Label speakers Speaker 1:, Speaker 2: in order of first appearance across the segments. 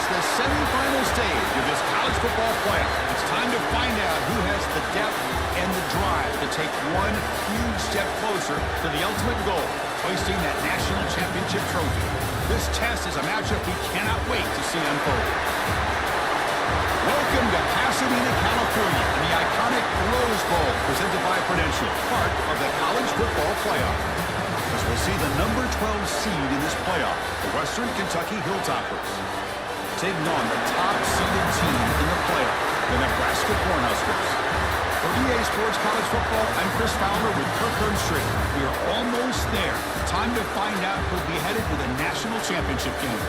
Speaker 1: It's the semifinal stage of this college football playoff. It's time to find out who has the depth and the drive to take one huge step closer to the ultimate goal, hoisting that national championship trophy. This test is a matchup we cannot wait to see unfold. Welcome to Pasadena, California, and the iconic Rose Bowl presented by Prudential, part of the college football playoff. As we'll see the number 12 seed in this playoff, the Western Kentucky Hilltoppers, taking on the top-seeded team in the playoff, the Nebraska Cornhuskers. For EA Sports College Football, I'm Chris Fowler with Kirk Herbstreit. We are almost there. Time to find out who'll be headed to the national championship game.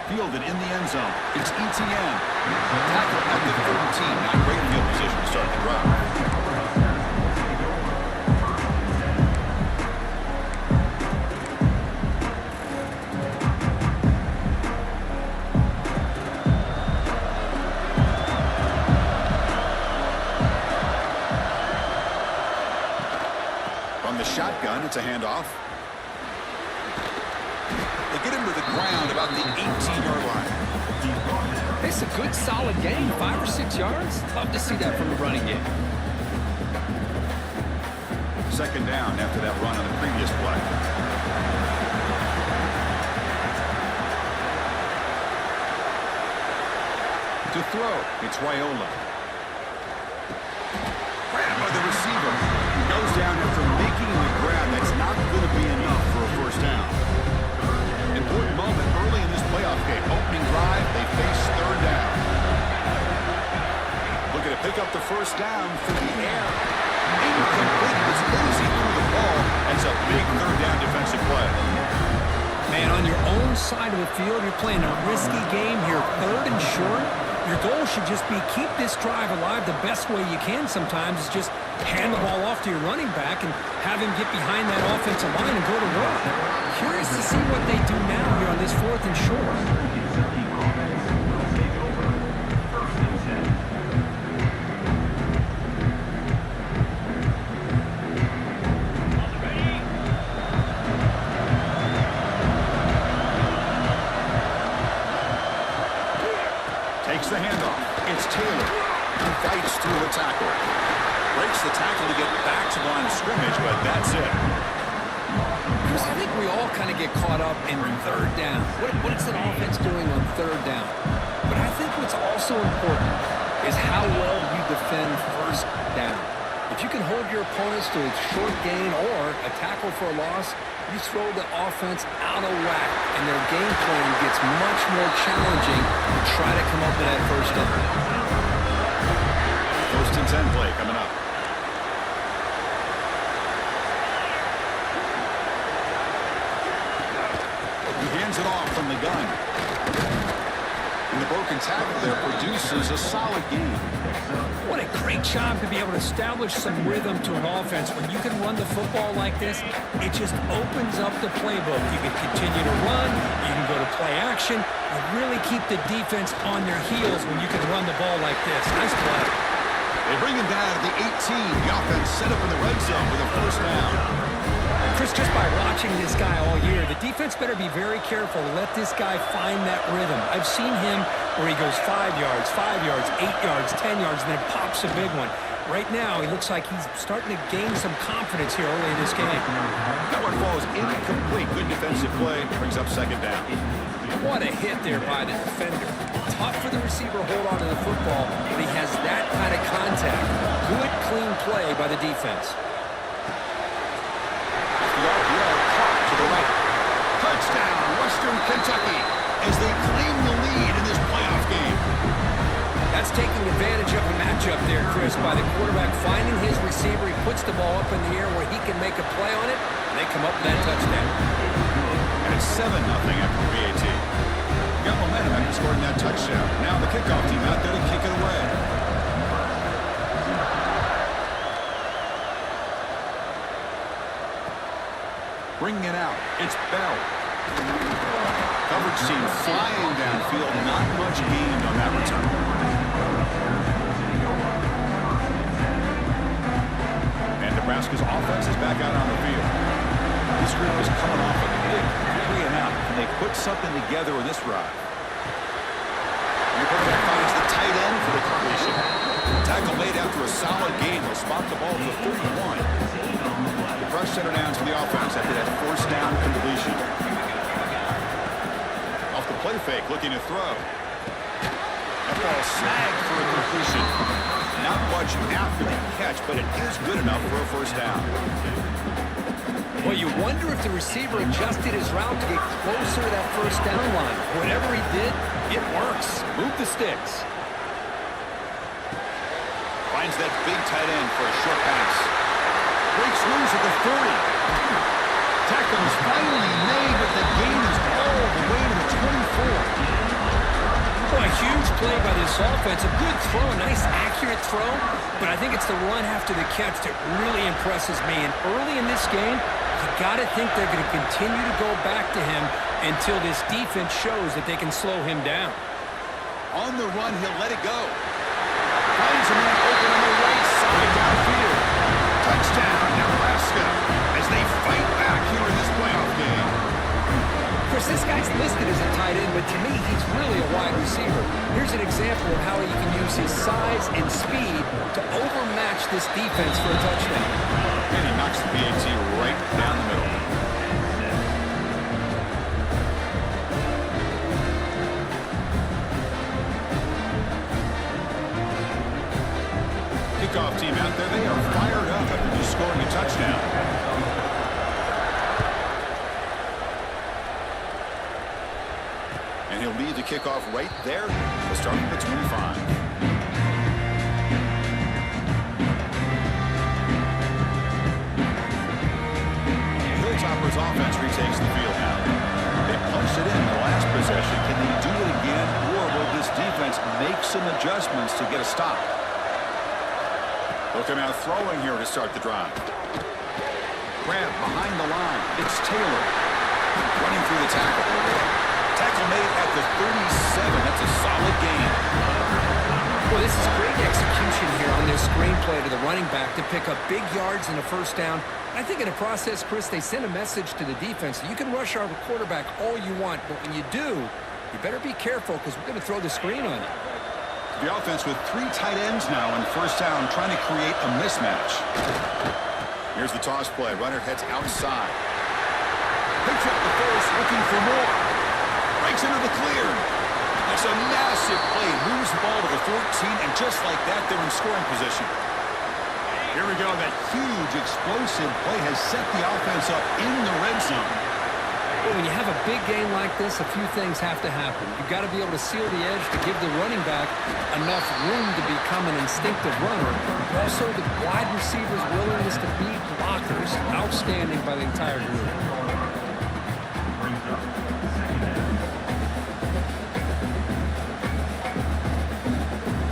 Speaker 1: Fielded in the end zone. It's ETN. Tackle at the 13. Not great field position to start the drive. From the shotgun, it's a handoff. Get him to the ground about the 18-yard line.
Speaker 2: It's a good, solid gain. 5 or 6 yards. Love to see that from the running game.
Speaker 1: Second down after that run on the previous play. To throw, it's Raiola. Grabbed by the receiver. He goes down after making the grab. That's not going to be enough for a first down. Important moment early in this playoff game. Opening drive, they face third down. Looking to pick up the first down through the air. Incomplete. It's easy through the ball. That's a big third down defensive play.
Speaker 2: Man, on your own side of the field, you're playing a risky game here. Third and short. Your goal should just be keep this drive alive the best way you can sometimes is just hand the ball off to your running back and have him get behind that offensive line and go to work. Curious to see what they do now here on this 4th and short.
Speaker 1: Takes the handoff. It's Taylor. He fights through the tackle. Breaks the tackle to get back to the line of scrimmage, but that's it.
Speaker 2: Chris, I think we all kind of get caught up in third down. What is an offense doing on third down? But I think what's also important is how well you defend first down. If you can hold your opponents to a short gain or a tackle for a loss, you throw the offense out of whack, and their game plan gets much more challenging to try to come up with that first down.
Speaker 1: 1st and 10 play coming up. He hands it off from the gun. And the broken tackle there produces a solid game.
Speaker 2: What a great job to be able to establish some rhythm to an offense. When you can run the football like this, it just opens up the playbook. You can continue to run, you can go to play action, and really keep the defense on their heels when you can run the ball like this. Nice play.
Speaker 1: They bring him down at the 18. The offense set up in the red zone with a first down.
Speaker 2: Chris, just by watching this guy all year, the defense better be very careful to let this guy find that rhythm. I've seen him where he goes 5 yards, 8 yards, 10 yards, and then pops a big one. Right now, he looks like he's starting to gain some confidence here early in this game.
Speaker 1: That one falls incomplete. Good defensive play. Brings up second down.
Speaker 2: What a hit there by the defender. Tough for the receiver to hold on to the football, but he has that kind of contact. Good, clean play by the defense.
Speaker 1: To the right. Touchdown, Western Kentucky, as they claim the lead in this playoff game.
Speaker 2: That's taking advantage of the matchup there, Chris, by the quarterback finding his receiver. He puts the ball up in the air where he can make a play on it, and they come up with that touchdown.
Speaker 1: And it's 7-0 after PAT. Got momentum after scoring that touchdown. Now the kickoff team out there to kick it away. Bringing it out. It's Bell. Coverage team flying downfield. Not much gained on that return. And Nebraska's offense is back out on the field. This group is coming off a big 3-and-out. Can they put something together in this drive? And quarterback finds the tight end for the completion. Tackle made after a solid gain. They'll spot the ball to the 31. Fresh center downs for the offense after that forced down completion. Off the play fake, looking to throw. That ball snagged for a completion. Not much after the catch, but it is good enough for a first down.
Speaker 2: Well, you wonder if the receiver adjusted his route to get closer to that first down line. Whatever he did, it works. Move the sticks.
Speaker 1: Finds that big tight end for a short pass. Breaks loose at the 40. Tackle is finally made, but the gain is all the way to the 24.
Speaker 2: Well, a huge play by this offense. A good throw, a nice accurate throw. But I think it's the run after the catch that really impresses me. And early in this game, you got to think they're going to continue to go back to him until this defense shows that they can slow him down.
Speaker 1: On the run, he'll let it go. Finds a man open on the right side downfield. Touchdown, Nebraska, as they fight back here in this playoff game.
Speaker 2: Of course, this guy's listed as a tight end, but to me, he's really a wide receiver. Here's an example of how he can use his size and speed to overmatch this defense for a touchdown.
Speaker 1: And he knocks the PAT right down the middle. Kickoff team out there, they are fired up after just scoring a touchdown. And he'll lead the kickoff right there. We'll start at the 25. Hilltopper's offense retakes the field now. They punched it in the last possession. Can they do it again, or will this defense make some adjustments to get a stop? They'll come out throwing here to start the drive. Grab behind the line. It's Taylor. Running through the tackle. Tackle made at the 37. That's a solid gain.
Speaker 2: Well, this is great execution here on this screenplay to the running back to pick up big yards and a first down. I think in the process, Chris, they send a message to the defense. You can rush our quarterback all you want, but when you do, you better be careful because we're going to throw the screen on it.
Speaker 1: The offense with 3 tight ends now in first down, trying to create a mismatch. Here's the toss play. Runner heads outside. Picks up the first, looking for more. Breaks into the clear. That's a massive play. Moves the ball to the 14, and just like that, they're in scoring position. Here we go. That huge explosive play has set the offense up in the red zone.
Speaker 2: Well, when you have a big game like this, a few things have to happen. You've got to be able to seal the edge to give the running back enough room to become an instinctive runner. Also, the wide receiver's willingness to beat blockers, outstanding by the entire group.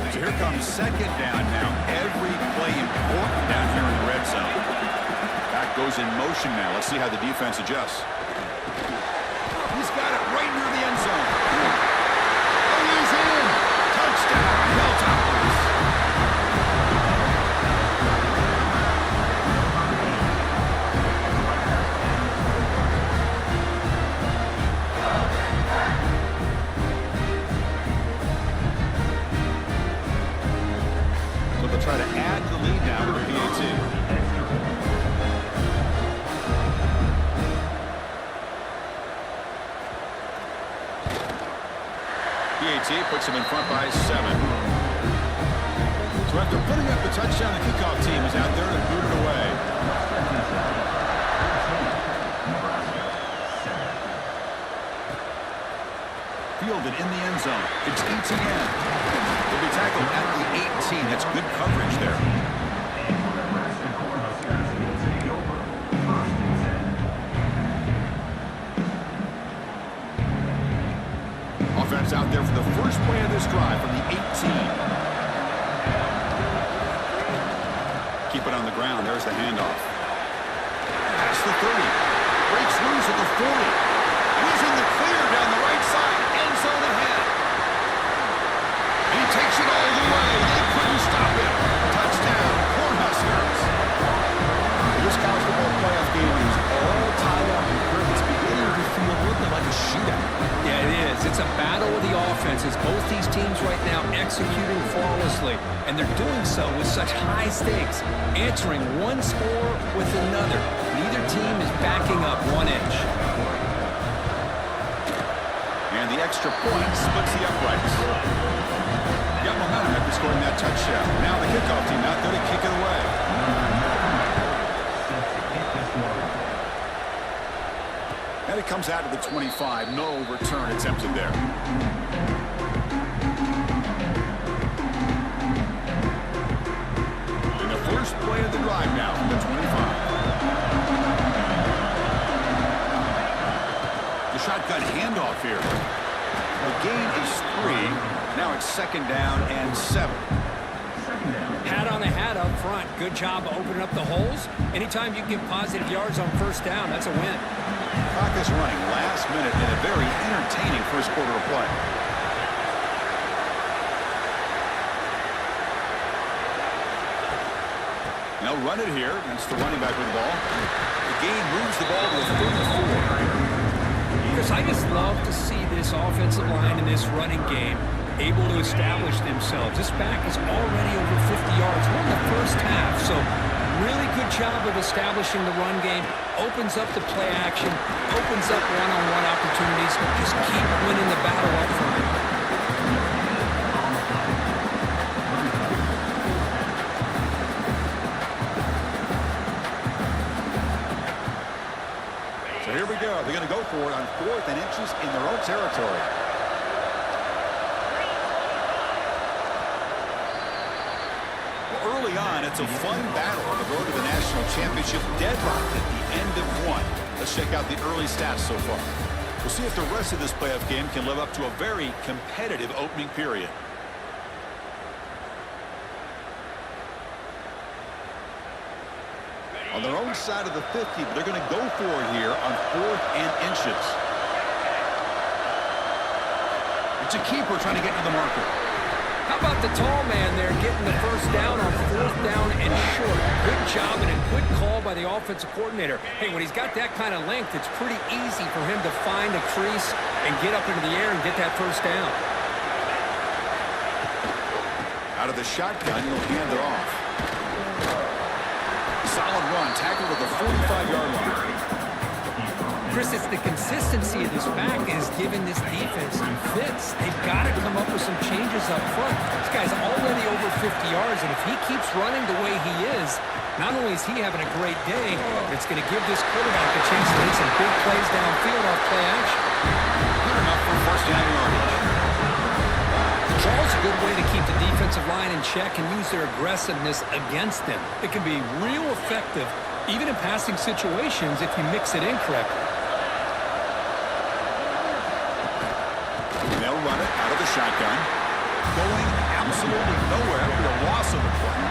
Speaker 1: So here comes second down now. Every play important down here in the red zone. Back goes in motion now. Let's see how the defense adjusts. He's got it right near the end zone. And he's in. Touchdown, Hilltoppers. So they'll try to add the lead now with the PAT. PAT puts him in front by 7. So after putting up the touchdown, the kickoff team is out there to boot it away. Fielded in the end zone. It's ETN. He'll be tackled at the 18. That's good coverage there. Offense out there for the first play of this drive from the 18. Keep it on the ground. There's the handoff. Past the 30. Breaks loose at the 40. And he's in the clear down the right side. End zone ahead. And he takes it all the way. They couldn't stop him. Touchdown, Cornhuskers. This college football playoff game is all tied up. It's beginning to feel a little bit like a shootout.
Speaker 2: Yeah, it is. It's a battle of the offenses. Both these teams right now executing flawlessly, and they're doing so with such high stakes, answering one score with another. Neither team is backing up 1 inch.
Speaker 1: And the extra point splits the uprights. Got momentum after scoring that touchdown. Now the kickoff team out there to kick it away. And it comes out to the 25. No return attempted there. And the first play of the drive now from the 25. The shotgun handoff here. The gain is 3. Now it's 2nd down and 7.
Speaker 2: Hat on the hat up front. Good job opening up the holes. Anytime you get positive yards on 1st down, that's a win.
Speaker 1: Clock is running last minute in a very entertaining first quarter of play. They'll run it here. That's the running back with the ball. The gain moves the ball to the 34.
Speaker 2: Chris, I just love to see this offensive line in this running game able to establish themselves. This back is already over 50 yards. We're in the first half, so really good job of establishing the run game. Opens up the play action, opens up one-on-one opportunities. Just keep winning the battle up front.
Speaker 1: So here we go. They're going to go for it on 4th and inches in their own territory. Early on, it's a fun battle on the road to the national championship, deadlocked at the end of 1. Let's check out the early stats so far. We'll see if the rest of this playoff game can live up to a very competitive opening period. On their own side of the 50, but they're going to go for it here on 4th and inches. It's a keeper trying to get to the marker.
Speaker 2: How about the tall man there getting the 1st down on 4th down and short? Good job and a good call by the offensive coordinator. Hey, when he's got that kind of length, it's pretty easy for him to find a crease and get up into the air and get that 1st down.
Speaker 1: Out of the shotgun, he'll hand it off. Solid run, tackled at the 45-yard line.
Speaker 2: Chris, it's the consistency of this back is giving this defense some fits. They've got to come up with some changes up front. This guy's already over 50 yards, and if he keeps running the way he is, not only is he having a great day, but it's going to give this quarterback a chance to make some big plays downfield off play action.
Speaker 1: Good enough for 1st down yardage.
Speaker 2: Charles, a good way to keep the defensive line in check and use their aggressiveness against them. It can be real effective, even in passing situations, if you mix it in correctly.
Speaker 1: They'll run it out of the shotgun. Going absolutely nowhere after a loss of the play.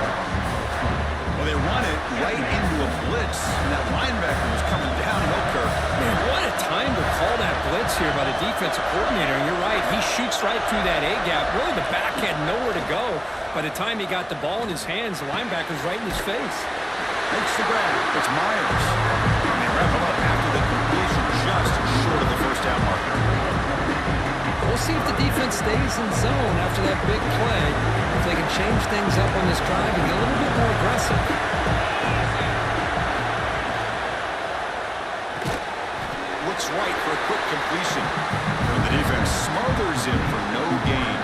Speaker 1: Well, they run it right into a blitz, and that linebacker was coming down Milker.
Speaker 2: Man, what a time to call that blitz here by the defensive coordinator. You're right, he shoots right through that A-gap. Really, the back had nowhere to go. By the time he got the ball in his hands, the linebacker's right in his face.
Speaker 1: Makes the grab. It's Myers. And they wrap him up after the completion just short of the 1st down marker.
Speaker 2: We'll see if the defense stays in zone after that big play. If they can change things up on this drive and get a little bit more aggressive.
Speaker 1: Looks right for a quick completion. And the defense smothers him for no gain.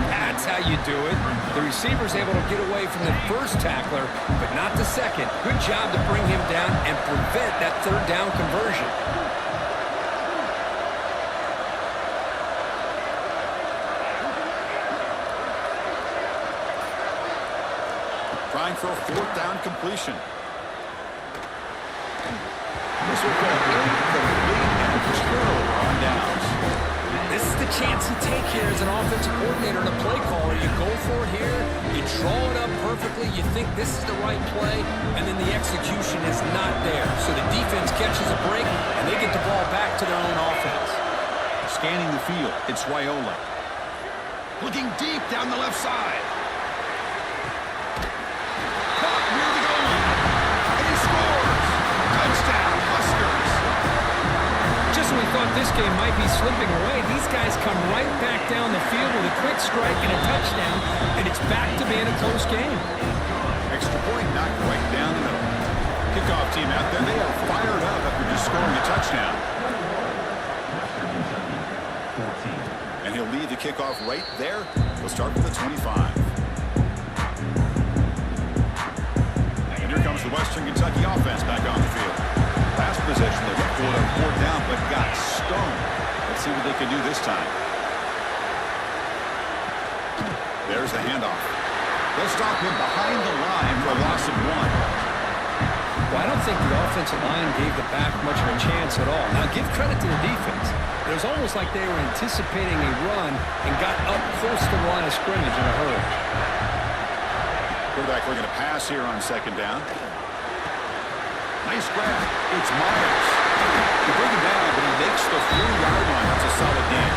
Speaker 2: That's how you do it. The receiver's able to get away from the 1st tackler, but not the 2nd. Good job to bring him down and prevent that 3rd down conversion.
Speaker 1: Trying for a 4th down completion. This will go incomplete and turnover on downs.
Speaker 2: This is the chance you take here as an offensive coordinator and a play caller. You go for it here, you draw it up perfectly, you think this is the right play, and then the execution is not there. So the defense catches a break, and they get the ball back to their own offense.
Speaker 1: Scanning the field, it's Raiola. Looking deep down the left side. Caught near the goal line. And he scores. Touchdown, Huskers.
Speaker 2: Just when we thought this game might be slipping away, these guys come right back down the field with a quick strike and a touchdown, and it's back to being a close game.
Speaker 1: Extra point knocked right down the middle. Kickoff team out there, they are fired up after just scoring a touchdown. And he'll lead the kickoff right there. He'll start with the 25. And here comes the Western Kentucky offense back on the field. Last possession, they went for it on 4th down, but got stoned. Let's see what they can do this time. There's the handoff. They'll stop him behind the line for a loss of 1.
Speaker 2: Well, I don't think the offensive line gave the back much of a chance at all. Now, give credit to the defense. It was almost like they were anticipating a run and got up close to the line of scrimmage in a hurry.
Speaker 1: Quarterback looking to pass here on 2nd down. Nice grab. It's Myers. They bring him down, but he makes the 4-yard line. That's a solid game.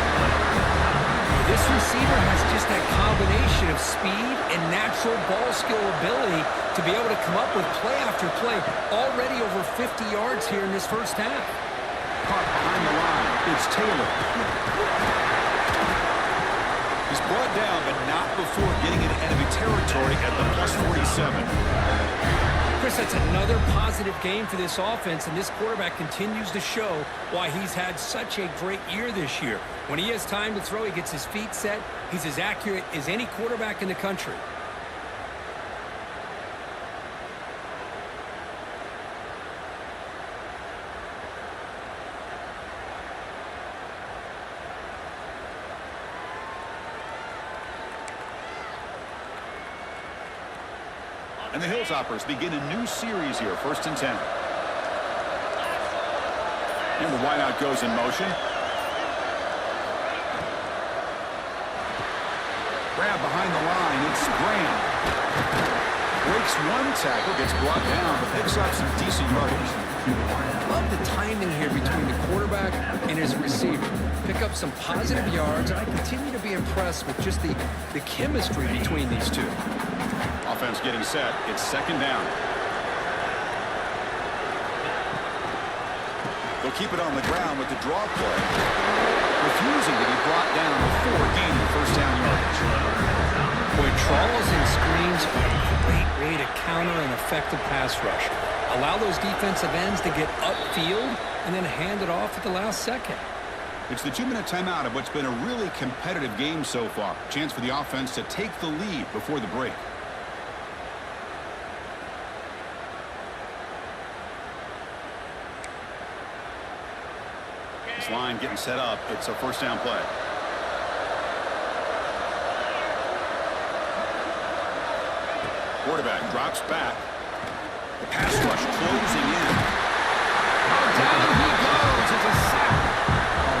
Speaker 2: This receiver has just that combination of speed and natural ball skill ability to be able to come up with play after play. Already over 50 yards here in this first half.
Speaker 1: Caught behind the line. It's Taylor. He's brought down, but not before getting into enemy territory at the +47.
Speaker 2: Chris, that's another positive game for this offense, and this quarterback continues to show why he's had such a great year this year. When he has time to throw, he gets his feet set. He's as accurate as any quarterback in the country.
Speaker 1: And the Hilltoppers begin a new series here, 1st and 10. And the wideout goes in motion. Grab behind the line, it's Graham. Breaks 1 tackle, gets brought down, but picks up some decent yardage.
Speaker 2: Love the timing here between the quarterback and his receiver. Pick up some positive yards, and I continue to be impressed with just the chemistry between these two.
Speaker 1: Offense getting set. It's 2nd down. They'll keep it on the ground with the draw play. Refusing to be brought down before gaining 1st down yardage.
Speaker 2: Boy, trawls and screens are a great way to counter an effective pass rush. Allow those defensive ends to get upfield and then hand it off at the last second.
Speaker 1: It's the 2-minute timeout of what's been a really competitive game so far. Chance for the offense to take the lead before the break. This line getting set up. It's a 1st down play. Quarterback drops back. The pass rush closing in.
Speaker 2: Down he goes. It's a sack.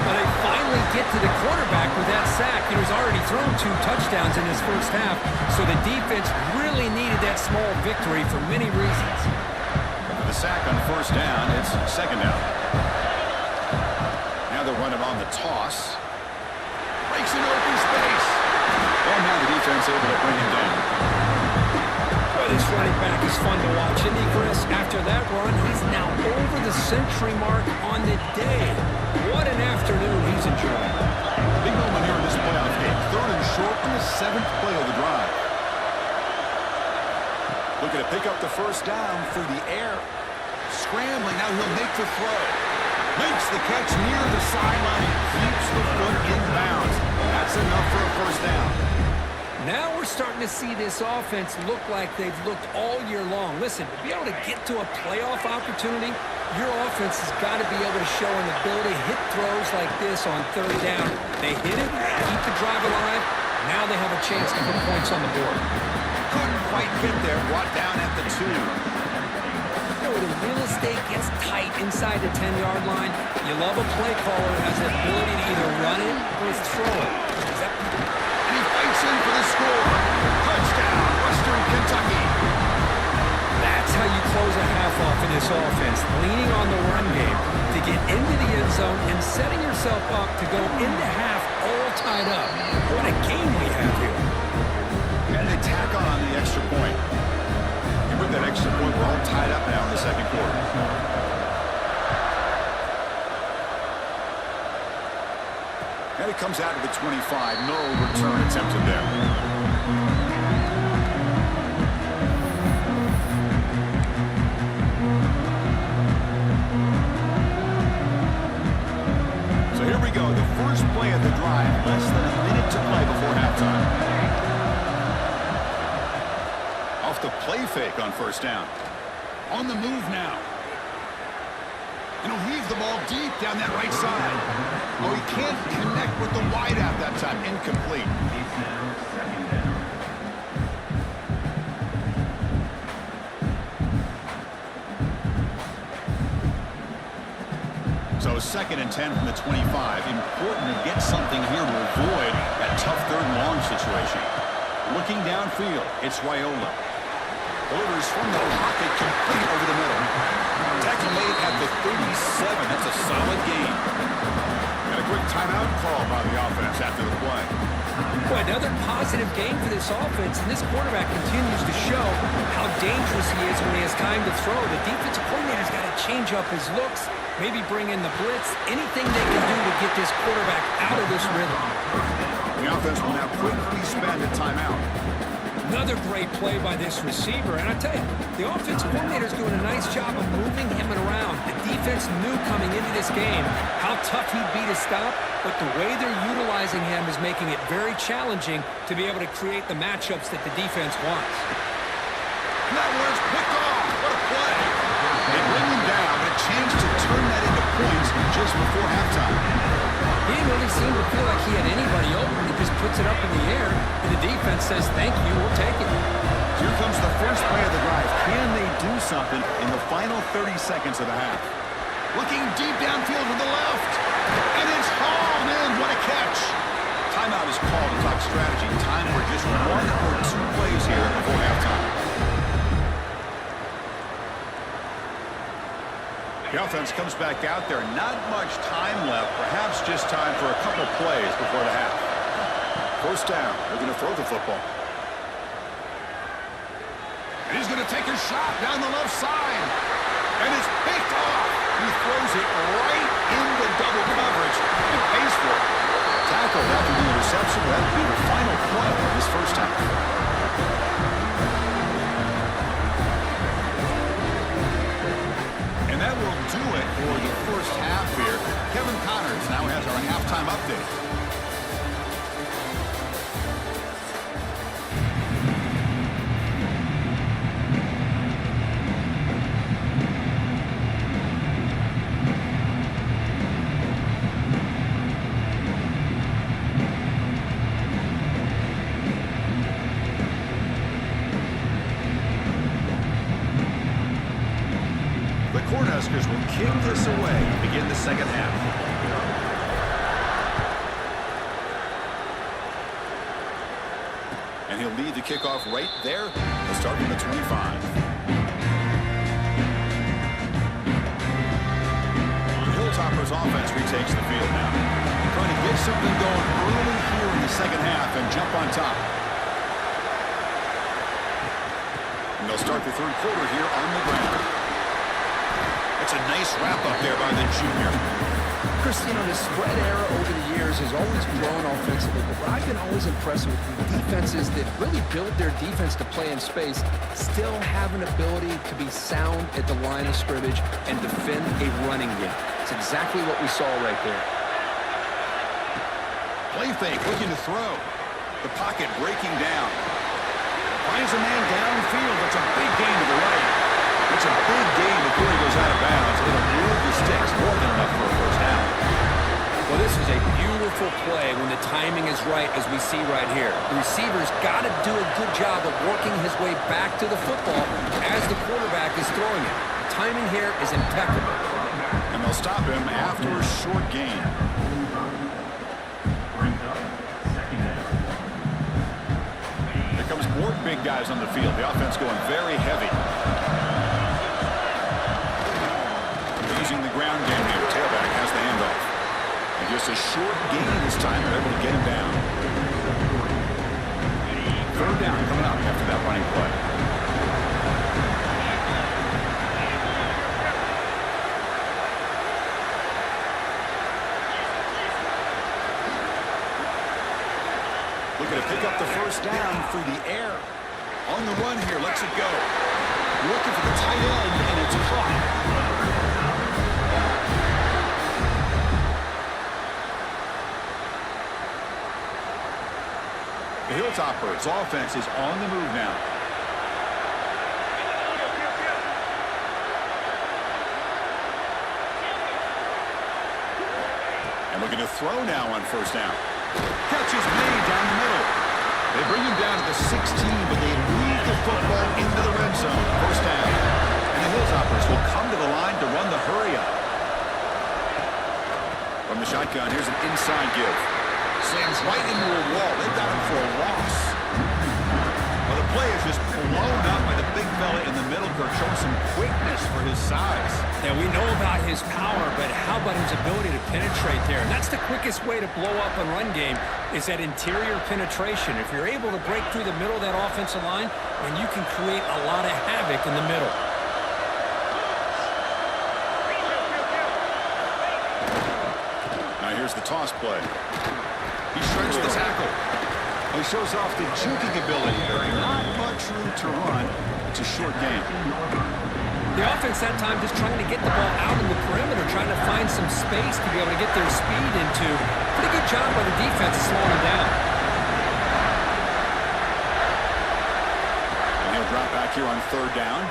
Speaker 2: Well, they finally get to the quarterback with that sack. He was already thrown 2 touchdowns in his first half, so the defense really needed that small victory for many reasons.
Speaker 1: After the sack on 1st down, it's 2nd down. Now they're running on the toss. Breaks an open space. And now the defense able to bring him down.
Speaker 2: Well, this running back is fun to watch, isn't he, Chris? After that run, he's now over the century mark on the day. What an afternoon he's enjoying.
Speaker 1: Big moment here in this playoff game. 3rd and short on the 7th play of the drive. Looking to pick up the 1st down through the air. Scrambling, now he'll make the throw. Makes the catch near the sideline and keeps the foot in bounds. That's enough for a 1st down.
Speaker 2: Now we're starting to see this offense look like they've looked all year long. Listen, to be able to get to a playoff opportunity, your offense has got to be able to show an ability to hit throws like this on 3rd down. They hit it, keep the drive alive. Now they have a chance to put points on the board.
Speaker 1: Couldn't quite get there, brought down at the 2.
Speaker 2: where the real estate gets tight inside the 10-yard line, you love a play caller who has the ability to either run it or throw it.
Speaker 1: And he fights in for the score. Touchdown, Western Kentucky.
Speaker 2: That's how you close a half off in this offense, leaning on the run game to get into the end zone and setting yourself up to go into half all tied up. What a game we have here.
Speaker 1: And they tack on the extra point. And with that extra point, we're all tied up now in the second quarter. And it comes out to the 25. No return attempted there. Here we go, the first play of the drive, less than a minute to play before halftime. Off the play fake on first down. On the move now. And he'll heave the ball deep down that right side. Oh, he can't connect with the wideout that time. Incomplete. So 2nd and 10 from the 25. Important to get something here to avoid that tough third and long situation. Looking downfield, it's Raiola. Delivers from the pocket, complete over the middle. Tackle made at the 37. That's a solid gain. Got a quick timeout call by the offense after the play.
Speaker 2: Boy, another positive game for this offense, and this quarterback continues to show how dangerous he is when he has time to throw. The defensive coordinator's got to change up his looks, maybe bring in the blitz, anything they can do to get this quarterback out of this rhythm.
Speaker 1: The offense will now quickly spend a timeout.
Speaker 2: Another great play by this receiver, and I tell you, the offensive coordinator's doing a nice job of moving him around. The defense knew coming into this game how tough he'd be to stop, but the way they're utilizing him is making it very challenging to be able to create the matchups that the defense wants.
Speaker 1: And that one's picked off. What a play. They bring him down, but a chance to turn that into points just before halftime.
Speaker 2: He didn't really seem to feel like he had anybody open. He just puts it up in the air, and the defense says, thank you, we'll take it.
Speaker 1: Here comes the first play of the drive. Can they do something in the final 30 seconds of the half? Looking deep downfield to the left. And it's hauled in. What a catch. Timeout is called to talk strategy. Time for just 1 or 2 plays here before halftime. The offense comes back out there. Not much time left. Perhaps just time for a couple plays before the half. First down. They're going to throw the football. And he's going to take a shot down the left side. And it's picked off. He throws it right into double coverage and pays for it. Tackled after the interception. That'll be the final play of this first half. And that will do it for the first half here. Kevin Connors now has our halftime update. Cornhuskers will kick this away to begin the second half. And he'll lead the kickoff right there. He'll start from the 25. The Hilltoppers offense retakes the field now. Trying to get something going early here in the second half and jump on top. And they'll start the third quarter here on the ground. It's a nice wrap-up there by the junior.
Speaker 2: Chris, you know, the spread era over the years has always grown offensively, but what I've been always impressed with defenses that really build their defense to play in space still have an ability to be sound at the line of scrimmage and defend a running game. It's exactly what we saw right there.
Speaker 1: Play fake, looking to throw. The pocket breaking down. Finds a man downfield. It's a big gain to the right. It's a big gain before he goes out of bounds. It'll move the sticks more than enough for a first down.
Speaker 2: Well, this is a beautiful play when the timing is right, as we see right here. The receiver's got to do a good job of working his way back to the football as the quarterback is throwing it. timing here is impeccable.
Speaker 1: And they'll stop him after a short gain. Here comes more big guys on the field. The offense going very heavy. Using the ground game here. Tailback has the handoff. And just a short gain this time. They're able to get him down. Third down coming up after that running play. Looking to pick up the first down through the air. On the run here, lets it go. Looking for the tight end, and it's caught. The Hilltoppers' offense is on the move now. And looking to throw now on first down. Catch is made down the middle. They bring him down to the 16, but they move the football into the red zone. First down. And the Hilltoppers will come to the line to run the hurry up. From the shotgun, here's an inside give. Slams right into a wall. They've got him for a loss. Well, the play is just blown up by the big fella in the middle. Kirk showing some quickness for his size.
Speaker 2: Yeah, we know about his power, but how about his ability to penetrate there? And that's the quickest way to blow up a run game is that interior penetration. If you're able to break through the middle of that offensive line, then you can create a lot of havoc in the middle.
Speaker 1: Now here's the toss play. He shrinks the tackle. He shows off the juking ability. There's not much room to run. It's a short game.
Speaker 2: The offense that time just trying to get the ball out in the perimeter, trying to find some space to be able to get their speed into. Pretty good job by the defense slowing him down.
Speaker 1: And he'll drop back here on third down.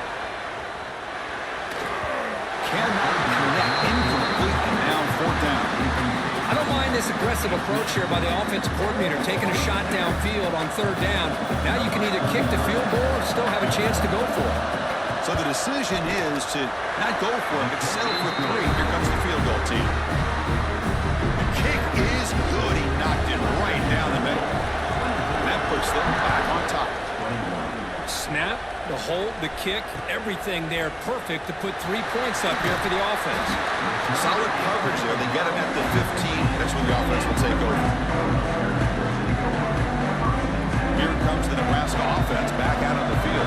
Speaker 1: Cannot connect, incomplete, and now fourth down.
Speaker 2: I don't mind this aggressive approach here by the offensive coordinator, taking a shot downfield on third down. Now you can either kick the field goal or still have a chance to go for it.
Speaker 1: So the decision is to not go for it, but settle for 3. Here comes the field goal team. The kick is good. He knocked it right down the middle. And that puts them back on top.
Speaker 2: Snap, the hold, the kick, everything there perfect to put 3 points up here for the offense.
Speaker 1: Solid coverage there. They get him at the 15. That's when the offense will take over. Here comes the Nebraska offense back out on the field.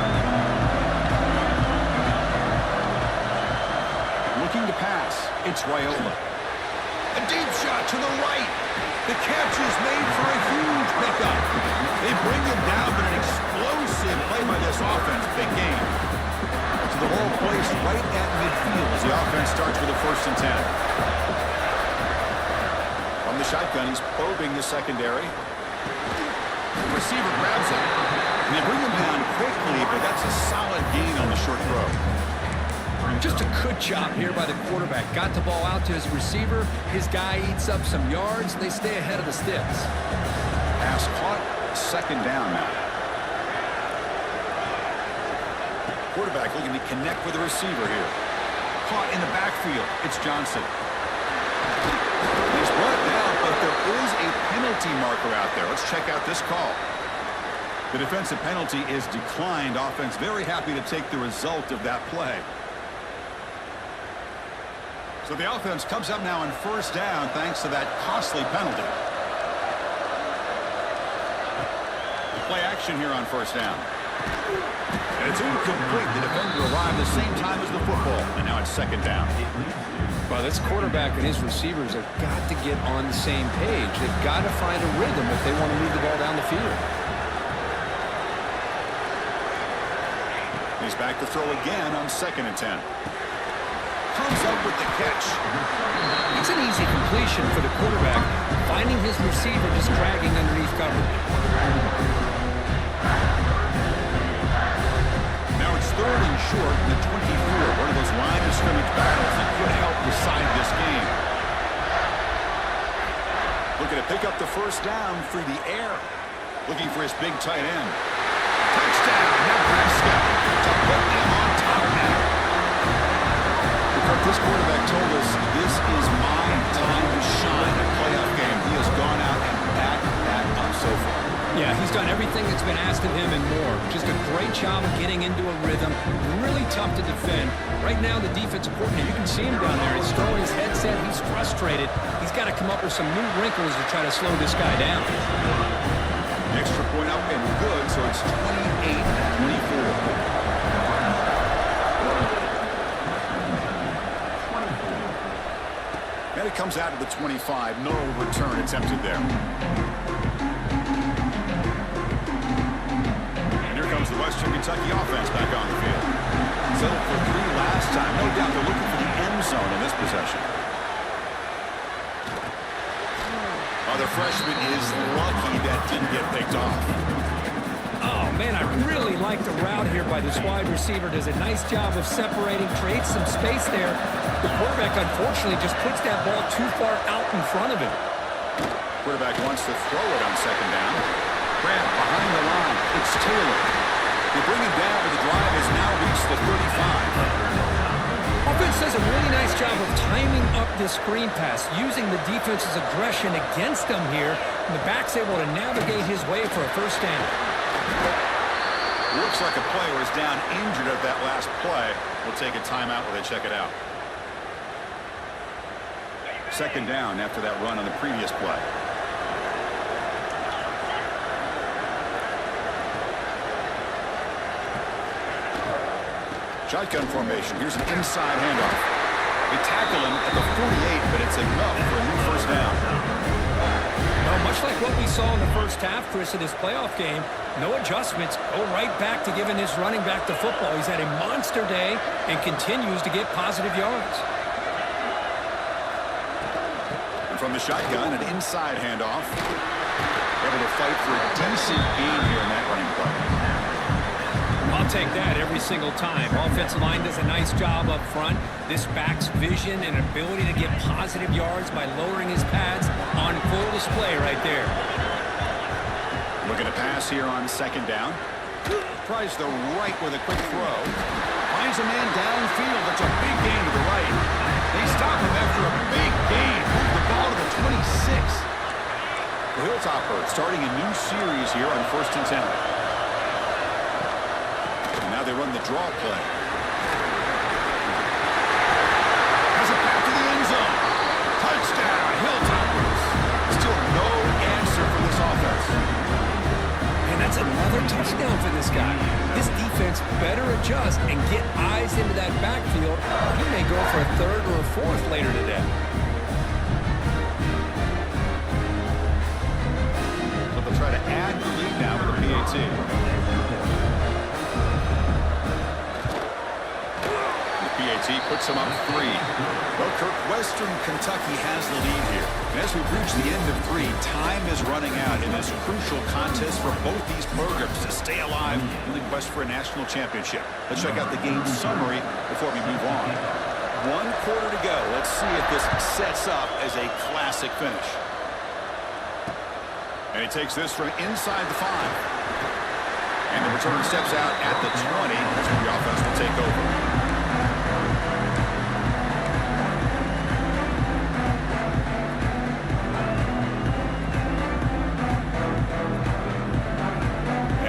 Speaker 1: Looking to pass. It's Raiola. A deep shot to the right. The catch is made for a huge pickup. They bring him down, but an explosive play by this offense. Big game. So the ball placed right at midfield as the offense starts with a 1st and 10. From the shotgun, he's probing the secondary. The receiver grabs it. And they bring him down quickly, but that's a solid gain on the short throw.
Speaker 2: Just a good job here by the quarterback. Got the ball out to his receiver. His guy eats up some yards. They stay ahead of the sticks.
Speaker 1: Pass caught. 2nd down now. Quarterback looking to connect with the receiver here. Caught in the backfield. It's Johnson. He's brought down, but there is a penalty marker out there. Let's check out this call. The defensive penalty is declined. Offense very happy to take the result of that play. So the offense comes up now on 1st down thanks to that costly penalty. Play action here on 1st down. And it's incomplete. The defender arrived the same time as the football. And now it's 2nd down.
Speaker 2: Well, this quarterback and his receivers have got to get on the same page. They've got to find a rhythm if they want to move the ball down the field.
Speaker 1: He's back to throw again on 2nd and 10. Comes up with the catch.
Speaker 2: It's an easy completion for the quarterback, finding his receiver just dragging underneath coverage.
Speaker 1: Now it's 3rd and short in the 24. One of those line of scrimmage battles that could help decide this game. Looking to pick up the 1st down through the air. Looking for his big tight end. Touchdown, Nebraska, to put them on top now. This quarterback told us this is my time to shine a playoff game. He has gone out and backed that up so far.
Speaker 2: Yeah, he's done everything that's been asked of him and more. Just a great job of getting into a rhythm. Really tough to defend. Right now, the defensive coordinator, you can see him down there. He's throwing his headset. He's frustrated. He's got to come up with some new wrinkles to try to slow this guy down.
Speaker 1: Extra point up and good, so it's 28-24. And it comes out to the 25. No return attempted there. The Western Kentucky offense back on the field. Settled for 3 last time. No doubt they're looking for the end zone in this possession. Oh, the freshman is lucky that didn't get picked off.
Speaker 2: Oh, man, I really like the route here by this wide receiver. Does a nice job of separating, creates some space there. The quarterback, unfortunately, just puts that ball too far out in front of him.
Speaker 1: Quarterback wants to throw it on second down. Grant behind the line. It's Taylor. They bring him down, but the drive has now reached the 35.
Speaker 2: Offense does a really nice job of timing up this screen pass, using the defense's aggression against them here, and the back's able to navigate his way for a first down.
Speaker 1: Looks like a player is down injured at that last play. We'll take a timeout while they check it out. Second down after that run on the previous play. Shotgun formation. Here's an inside handoff. They tackle him at the 48, but it's enough for a new first down.
Speaker 2: Well, much like what we saw in the first half, Chris, in this playoff game, no adjustments. Go right back to giving his running back the football. He's had a monster day and continues to get positive yards.
Speaker 1: And from the shotgun, an inside handoff. Able to fight for a decent gain here in that running play.
Speaker 2: I'll take that every single time. Offensive line does a nice job up front. This back's vision and ability to get positive yards by lowering his pads on full display right there.
Speaker 1: Looking to pass here on second down. Tries the right with a quick throw. Finds a man downfield. That's a big gain to the right. They stop him after a big gain. Move the ball to the 26. The Hilltopper starting a new series here on 1st and 10. Now they run the draw play. Has it back to the end zone. Touchdown, Hilltoppers. Still no answer for this offense.
Speaker 2: And that's another touchdown for this guy. This defense better adjust and get eyes into that backfield. He may go for a third or a fourth later today.
Speaker 1: So they'll try to add the lead now with the PAT. PAT puts them up 3. Well, Kirk, Western Kentucky has the lead here. And as we reach the end of 3, time is running out in this crucial contest for both these programs to stay alive in the quest for a national championship. Let's check out the game summary before we move on. 1 quarter to go. Let's see if this sets up as a classic finish. And he takes this from inside the 5. And the return steps out at the 20. That's where the offense will take over.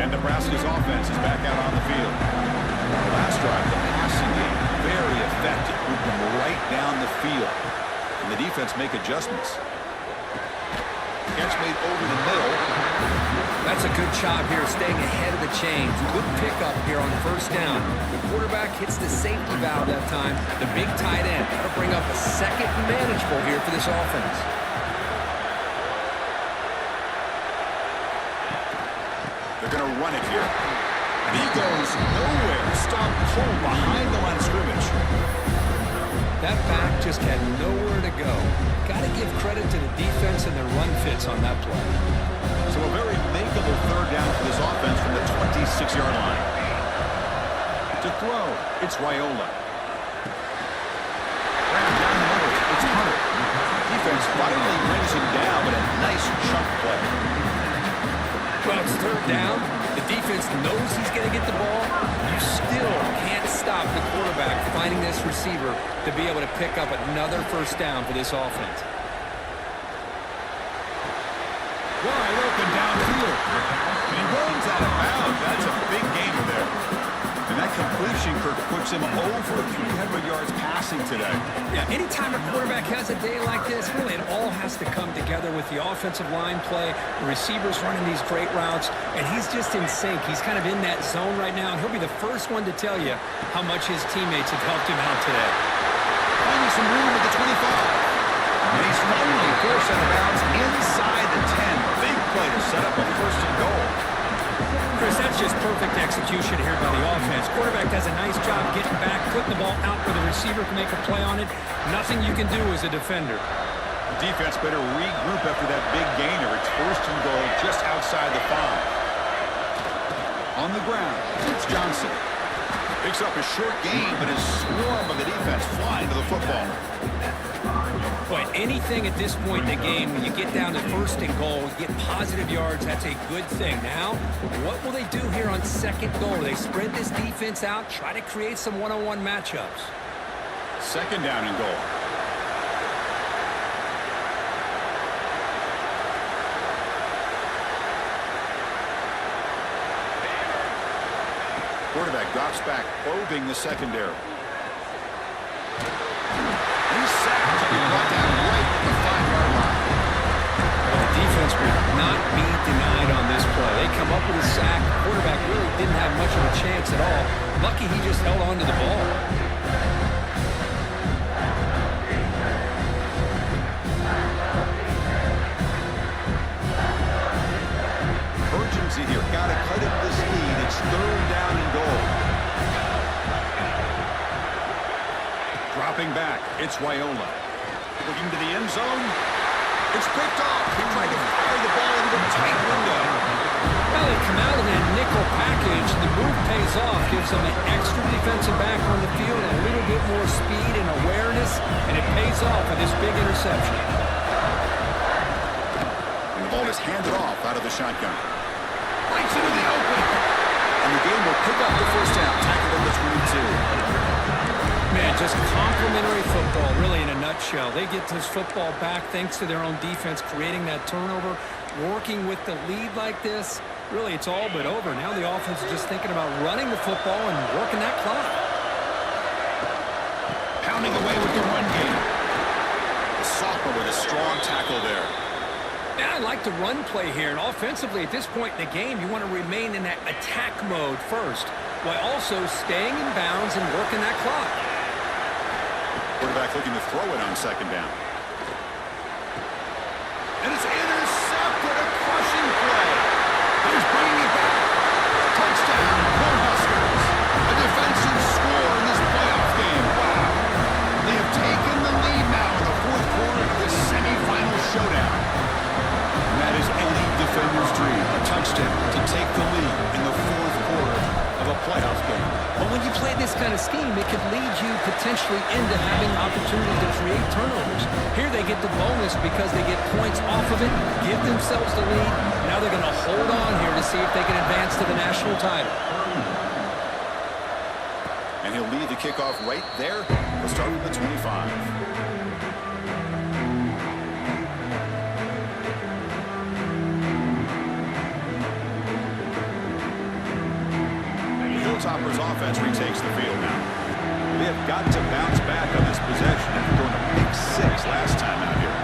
Speaker 1: Nebraska's offense is back out on the field. Last drive, the passing game, very effective. Moved them right down the field. And the defense make adjustments. Catch made over the middle.
Speaker 2: That's a good job here, staying ahead of the chains. Good pickup here on 1st down. The quarterback hits the safety valve that time. The big tight end. That'll bring up a second manageable here for this offense.
Speaker 1: They're going to run it here. And he goes nowhere. Stop cold behind the line of scrimmage.
Speaker 2: That back just had nowhere to go. Got to give credit to the defense and their run fits on that play.
Speaker 1: So a very makeable 3rd down for this offense from the 26-yard line. To throw, it's Raiola. Down the middle, it's Hunter. Defense finally brings him down with a nice chunk play.
Speaker 2: Well, it's 3rd down. The defense knows he's going to get the ball. You still can't stop the quarterback finding this receiver to be able to pick up another first down for this offense.
Speaker 1: Wide open downfield. And he runs out of bounds. That's a big gainer there. And that completion, Kirk, puts him over 300 yards passing today.
Speaker 2: Yeah, anytime a quarterback has a day like this, really it all has to come together with the offensive line play, the receivers running these great routes, and he's just in sync. He's kind of in that zone right now, and he'll be the first one to tell you how much his teammates have helped him out today.
Speaker 1: Finding some room at the 25. And he's finally forced out of bounds inside the 10. Big play to set up a first and goal.
Speaker 2: Chris, that's just perfect execution here by the offense. Quarterback does a nice job getting back, putting the ball out where the receiver can make a play on it. Nothing you can do as a defender.
Speaker 1: The defense better regroup after that big gainer. It's first and goal just outside the 5. On the ground, it's Johnson. Picks up a short gain, but his swarm of the defense flying to the football.
Speaker 2: But anything at this point in the game, when you get down to first and goal, get positive yards, that's a good thing. Now, what will they do here on second goal? They spread this defense out, try to create some one-on-one matchups.
Speaker 1: Second down and goal. Quarterback drops back, probing the secondary. He's sacked and brought down right at the 5-yard line.
Speaker 2: Well, the defense will not be denied on this play. They come up with a sack. The quarterback really didn't have much of a chance at all. Lucky he just held on to the ball.
Speaker 1: Urgency here. Got to cut it to speed. It's third down and goal. Dropping back, it's Wyola. Looking to the end zone. It's picked off. He tried to fire the ball into a tight window.
Speaker 2: Well, they come out in that nickel package. The move pays off, gives them an extra defensive back on the field, a little bit more speed and awareness, and it pays off with this big interception.
Speaker 1: And the ball is handed off out of the shotgun. Right into the open. And the game will pick up the first down. Tackled at the 22.
Speaker 2: Man, just complimentary football, really, in a nutshell. They get this football back thanks to their own defense, creating that turnover, working with the lead like this. Really, it's all but over. Now the offense is just thinking about running the football and working that clock.
Speaker 1: Pounding away with the run game. The sophomore with a strong tackle there.
Speaker 2: Yeah, I like the run play here, and offensively at this point in the game, you want to remain in that attack mode first, while also staying in bounds and working that clock.
Speaker 1: Quarterback looking to throw it on second down. And it's intercepted, a crushing play. He's bringing it back. Touchdown, Cornhuskers. A defensive score in this playoff game. Wow. They have taken the lead now in the fourth quarter of this semifinal showdown. And that is any defender's dream. A touchdown to take the lead in the fourth quarter of a playoff game.
Speaker 2: But when you play this kind of scheme, it could lead you potentially into having opportunity to create turnovers. Here they get the bonus because they get points off of it, give themselves the lead. Now they're going to hold on here to see if they can advance to the national title.
Speaker 1: And he'll lead the kickoff right there. We'll start with the 25. Hilltoppers offense retakes the field now. They have got to bounce back on this possession after going a big 6 last time out here.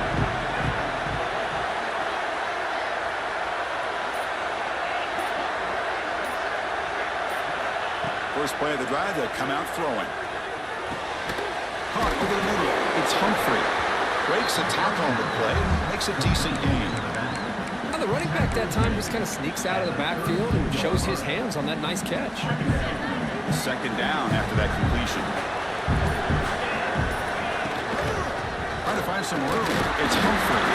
Speaker 1: First play of the drive, they'll come out throwing. Caught over the middle. It's Humphrey. Breaks a tackle on the play, makes a decent gain.
Speaker 2: The running back that time just kind of sneaks out of the backfield and shows his hands on that nice catch.
Speaker 1: Second down after that completion. Trying to find some room. It's Humphrey.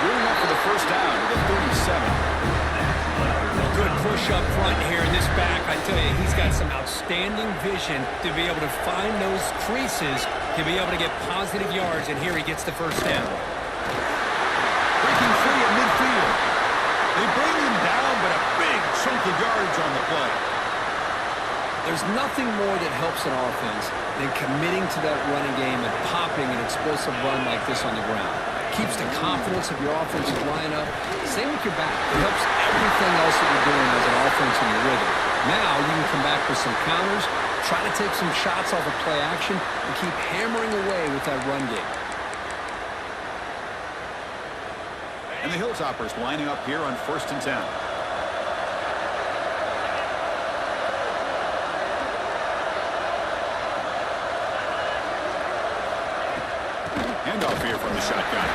Speaker 1: Gearing up for the first down to the 37.
Speaker 2: Good push up front here in this back. I tell you, he's got some outstanding vision to be able to find those creases to be able to get positive yards, and here he gets the first down.
Speaker 1: Breaking free at midfield. They bring him down, but a big chunk of yardage
Speaker 2: There's nothing more that helps an offense than committing to that running game and popping an explosive run like this on the ground. Keeps the confidence of your offensive lineup. Same with your back. It helps everything else that you're doing as an offense in your rhythm. Now you can come back with some counters, try to take some shots off of play action, and keep hammering away with that run game.
Speaker 1: And the Hilltoppers lining up here on 1st and 10. Handoff here from the shotgun.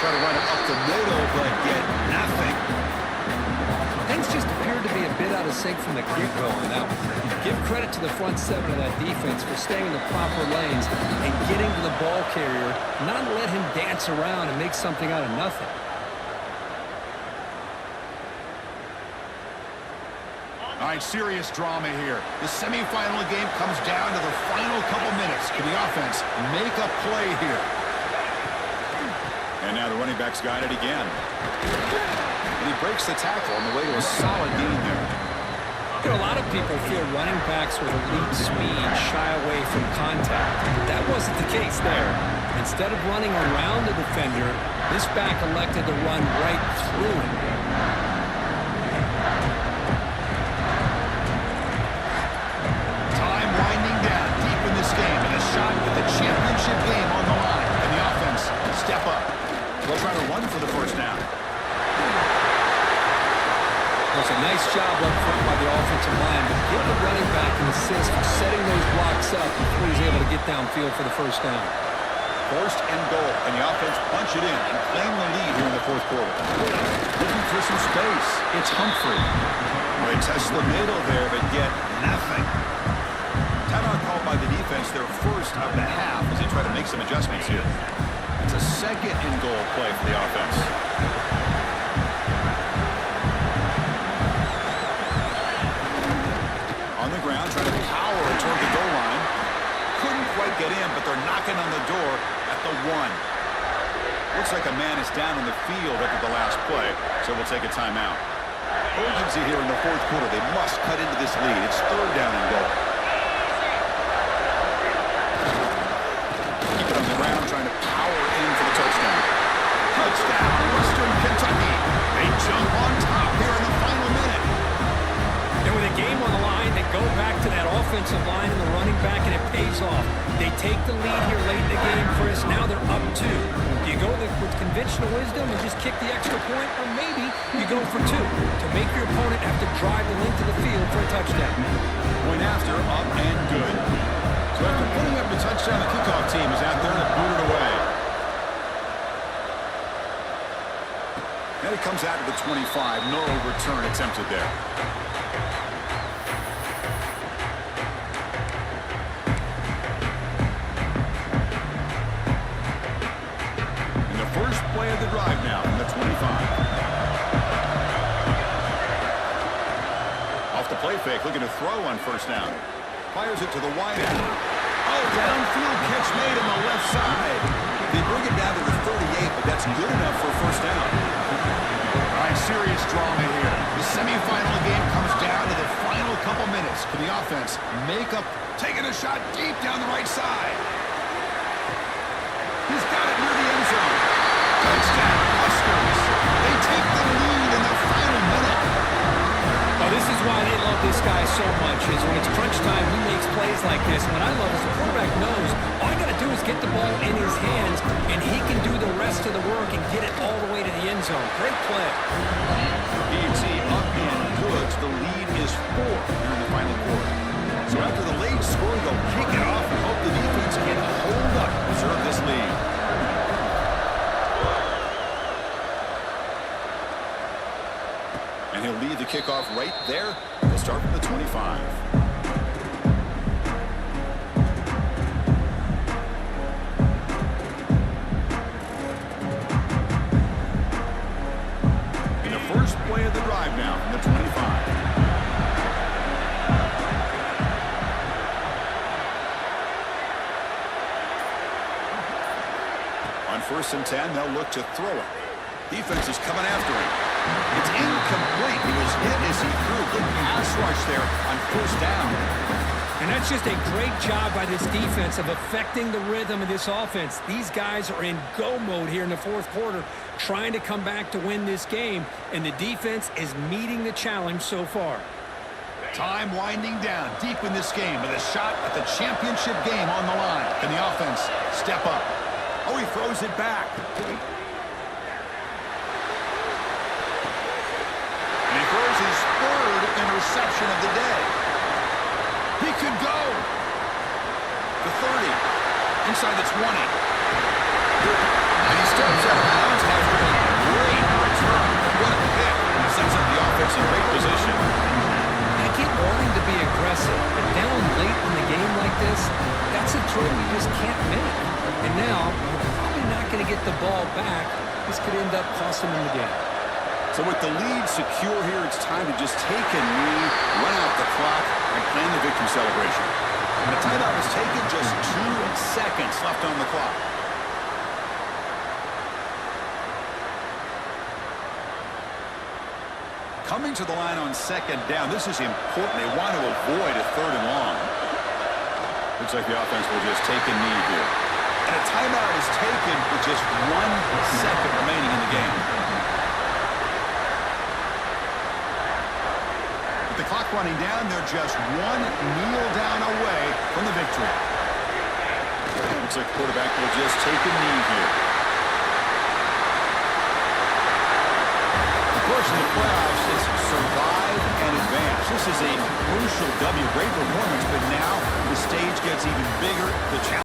Speaker 1: Try to run it up the middle, but get nothing.
Speaker 2: Things just appeared to be a bit out of sync from the get-go on that one. Give credit to the front seven of that defense for staying in the proper lanes and getting to the ball carrier, not let him dance around and make something out of nothing.
Speaker 1: All right, serious drama here. The semifinal game comes down to the final couple minutes. Can the offense make a play here? And now the running back's got it again. And he breaks the tackle on the way to a solid gain there.
Speaker 2: You know, a lot of people feel running backs with elite speed shy away from contact. That wasn't the case there. Instead of running around the defender, this back elected to run right through him.
Speaker 1: Time winding down deep in this game, and a shot with the championship game on the line. And the offense step up. They'll try to run for the first down.
Speaker 2: It was a nice job up front by the offensive line, but give the running back an assist for setting those blocks up before he's able to get downfield for the first down.
Speaker 1: 1st and goal, and the offense punch it in and claim the lead here in the 4th quarter. Looking for some space. It's Humphrey. They test the middle there, but get nothing. Timeout called by the defense, their first of the half, as they try to make some adjustments here. It's a 2nd and goal play for the offense. On the ground, trying to power toward the goal line. Couldn't quite get in, but they're knocking on the door at the 1. Looks like a man is down in the field after the last play, so we'll take a timeout. Urgency here in the 4th quarter. They must cut into this lead. It's 3rd down and goal. Keep it on the ground, trying to power in for the touchdown. Touchdown, Western Kentucky. They jump on top here in the final minute.
Speaker 2: And with a game on the line, they go back to that offensive line and the running back, and it pays off. They take the lead here late in the game, Chris. Now they're up 2. Do you go with conventional wisdom and just kick the extra point, or maybe you go for 2 to make your opponent have to drive the length of the field for a touchdown?
Speaker 1: Point after, up and good. So after putting up the touchdown, the kickoff team is out there to boot it away. And it comes out to the 25. No return attempted there. First play of the drive now from the 25. Off the play fake, looking to throw on 1st down. Fires it to the wide end. Oh, downfield catch made on the left side. They bring it down to the 38, but that's good enough for a 1st down. All right, serious drama here. The semifinal game comes down to the final couple minutes. Can the offense make up, taking a shot deep down the right side? He's got it near the end zone. Touchdown, Huskers. They take the lead in the final minute.
Speaker 2: Oh, this is why they love this guy so much, is when it's crunch time, he makes plays like this. And what I love is the quarterback knows all I got to do is get the ball in his hands, and he can do the rest of the work and get it all the way to the end zone. Great play.
Speaker 1: PNC up and good. The lead is 4 here in the final quarter. So after the late score, they'll kick it off and hope the defense can hold up, preserve this lead. And he'll lead the kickoff right there. They'll start from the 25. In the first play of the drive now from the 25. On 1st and 10, they'll look to throw it. Defense is coming after him. It's incomplete. He was hit as he threw. Good pass rush there on 1st down.
Speaker 2: And that's just a great job by this defense of affecting the rhythm of this offense. These guys are in go mode here in the fourth quarter, trying to come back to win this game, and the defense is meeting the challenge so far.
Speaker 1: Time winding down deep in this game with a shot at the championship game on the line. Can the offense step up? Oh, he throws it back. And he throws his third interception of the day. He could go. The 30. Inside the 20. And he steps out of bounds after a great return. What a hit. Sets up the offense in great position.
Speaker 2: I get wanting to be aggressive, but down late in the game like this, that's a throw you just can't make. And now, you're probably not going to get the ball back. This could end up costing them the game.
Speaker 1: So with the lead secure here, it's time to just take a knee, run out the clock, and plan the victory celebration. And the timeout was taken, just 2 seconds left on the clock. Coming to the line on second down, this is important. They want to avoid a third and long. Looks like the offense will just take a knee here. And a timeout is taken with just 1 second remaining in the game. With the clock running down, they're just 1 kneel down away from the victory. Looks like the quarterback will just take a knee here. Of course, in the playoffs, it's survive and advance. This is a crucial W. Great performance, but now the stage gets even bigger. The challenge